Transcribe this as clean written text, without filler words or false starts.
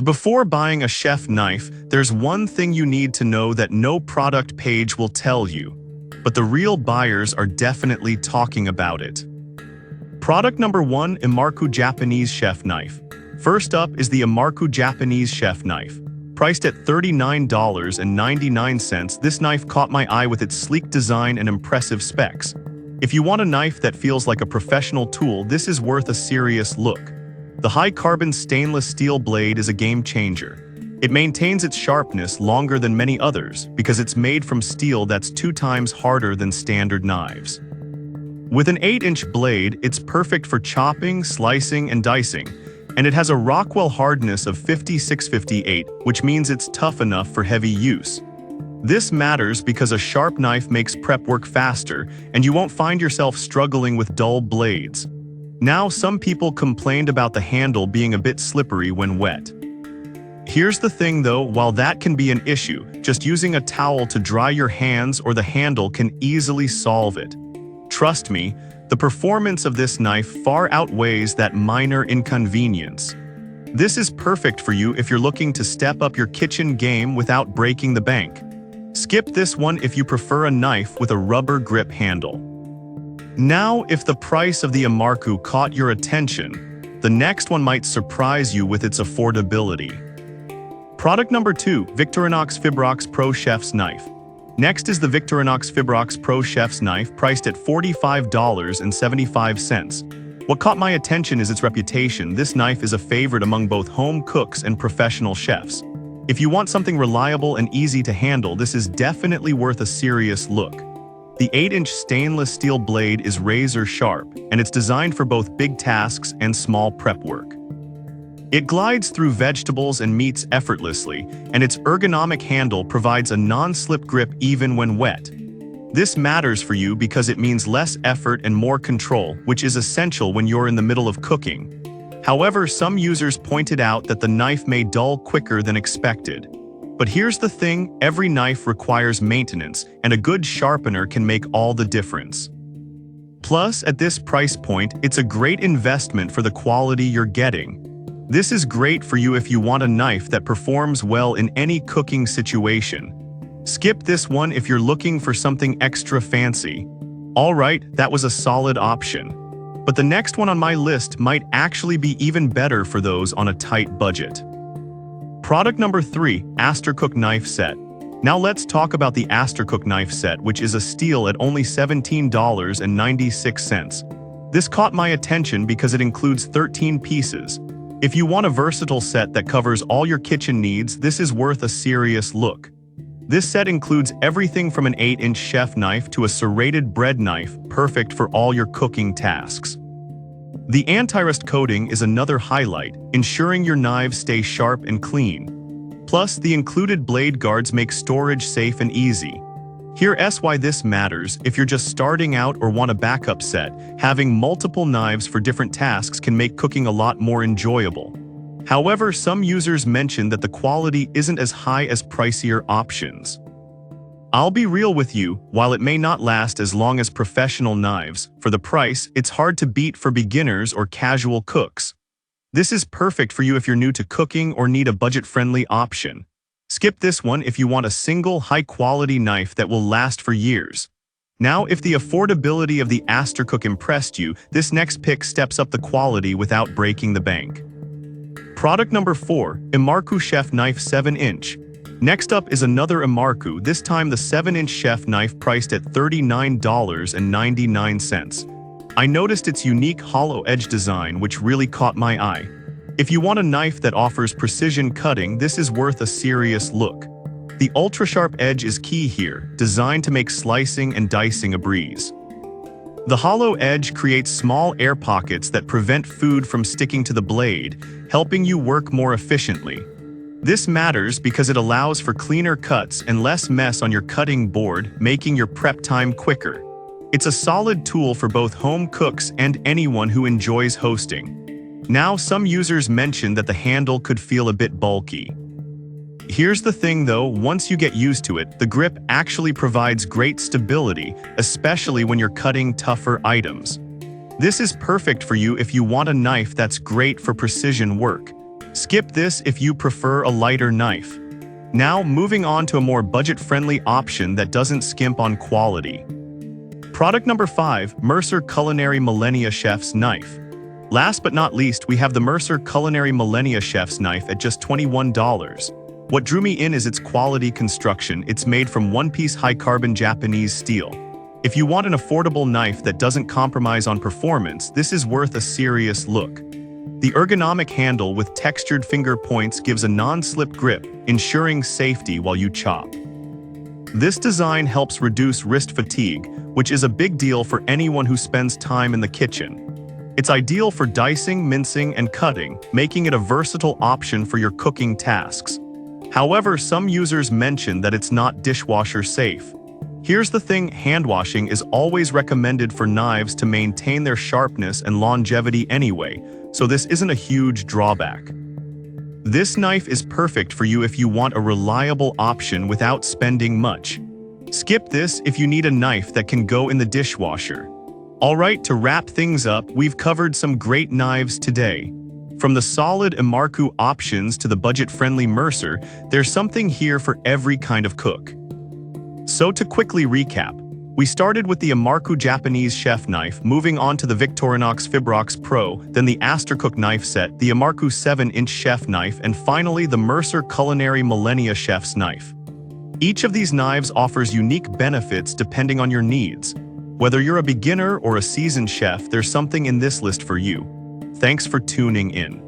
Before buying a chef knife, there's one thing you need to know that no product page will tell you, but the real buyers are definitely talking about it. Product number 1, Imarku Japanese Chef Knife. First up is the Imarku Japanese Chef Knife. Priced at $39.99, this knife caught my eye with its sleek design and impressive specs. If you want a knife that feels like a professional tool, this is worth a serious look. The high-carbon stainless steel blade is a game changer. It maintains its sharpness longer than many others because it's made from steel that's 2 times harder than standard knives. With an 8-inch blade, it's perfect for chopping, slicing, and dicing, and it has a Rockwell hardness of 5658, which means it's tough enough for heavy use. This matters because a sharp knife makes prep work faster, and you won't find yourself struggling with dull blades. Now, some people complained about the handle being a bit slippery when wet. Here's the thing though, while that can be an issue, just using a towel to dry your hands or the handle can easily solve it. Trust me, the performance of this knife far outweighs that minor inconvenience. This is perfect for you if you're looking to step up your kitchen game without breaking the bank. Skip this one if you prefer a knife with a rubber grip handle. Now, if the price of the Imarku caught your attention, the next one might surprise you with its affordability. Product number 2, Victorinox Fibrox Pro Chef's Knife. Next is the Victorinox Fibrox Pro Chef's Knife, priced at $45.75. What caught my attention is its reputation. This knife is a favorite among both home cooks and professional chefs. If you want something reliable and easy to handle, this is definitely worth a serious look. The 8-inch stainless steel blade is razor sharp, and it's designed for both big tasks and small prep work. It glides through vegetables and meats effortlessly, and its ergonomic handle provides a non-slip grip even when wet. This matters for you because it means less effort and more control, which is essential when you're in the middle of cooking. However, some users pointed out that the knife may dull quicker than expected. But here's the thing, every knife requires maintenance, and a good sharpener can make all the difference. Plus, at this price point, it's a great investment for the quality you're getting. This is great for you if you want a knife that performs well in any cooking situation. Skip this one if you're looking for something extra fancy. Alright, that was a solid option. But the next one on my list might actually be even better for those on a tight budget. Product number 3, Astercook Knife Set. Now let's talk about the Astercook Knife Set, which is a steal at only $17.96. This caught my attention because it includes 13 pieces. If you want a versatile set that covers all your kitchen needs, this is worth a serious look. This set includes everything from an 8-inch chef knife to a serrated bread knife, perfect for all your cooking tasks. The anti-rust coating is another highlight, ensuring your knives stay sharp and clean. Plus, the included blade guards make storage safe and easy. Here's why this matters. If you're just starting out or want a backup set, having multiple knives for different tasks can make cooking a lot more enjoyable. However, some users mention that the quality isn't as high as pricier options. I'll be real with you, while it may not last as long as professional knives, for the price, it's hard to beat for beginners or casual cooks. This is perfect for you if you're new to cooking or need a budget-friendly option. Skip this one if you want a single, high-quality knife that will last for years. Now, if the affordability of the Astercook impressed you, this next pick steps up the quality without breaking the bank. Product number 4, Imarku Chef Knife 7-inch. Next up is another Imarku, this time the 7-inch chef knife priced at $39.99. I noticed its unique hollow edge design, which really caught my eye. If you want a knife that offers precision cutting, this is worth a serious look. The ultra-sharp edge is key here, designed to make slicing and dicing a breeze. The hollow edge creates small air pockets that prevent food from sticking to the blade, helping you work more efficiently. This matters because it allows for cleaner cuts and less mess on your cutting board, making your prep time quicker. It's a solid tool for both home cooks and anyone who enjoys hosting. Now, some users mention that the handle could feel a bit bulky. Here's the thing though, once you get used to it, the grip actually provides great stability, especially when you're cutting tougher items. This is perfect for you if you want a knife that's great for precision work. Skip this if you prefer a lighter knife. Now, moving on to a more budget-friendly option that doesn't skimp on quality. Product number 5, Mercer Culinary Millennia Chef's Knife. Last but not least, we have the Mercer Culinary Millennia Chef's Knife at just $21. What drew me in is its quality construction. It's made from one-piece high-carbon Japanese steel. If you want an affordable knife that doesn't compromise on performance, this is worth a serious look. The ergonomic handle with textured finger points gives a non-slip grip, ensuring safety while you chop. This design helps reduce wrist fatigue, which is a big deal for anyone who spends time in the kitchen. It's ideal for dicing, mincing, and cutting, making it a versatile option for your cooking tasks. However, some users mention that it's not dishwasher safe. Here's the thing, hand washing is always recommended for knives to maintain their sharpness and longevity anyway, so this isn't a huge drawback. This knife is perfect for you if you want a reliable option without spending much. Skip this if you need a knife that can go in the dishwasher. Alright, to wrap things up, we've covered some great knives today. From the solid Imarku options to the budget-friendly Mercer, there's something here for every kind of cook. So to quickly recap, we started with the Imarku Japanese chef knife, moving on to the Victorinox Fibrox Pro, then the Astercook knife set, the Imarku 7-inch chef knife, and finally the Mercer Culinary Millennia chef's knife. Each of these knives offers unique benefits depending on your needs. Whether you're a beginner or a seasoned chef, there's something in this list for you. Thanks for tuning in.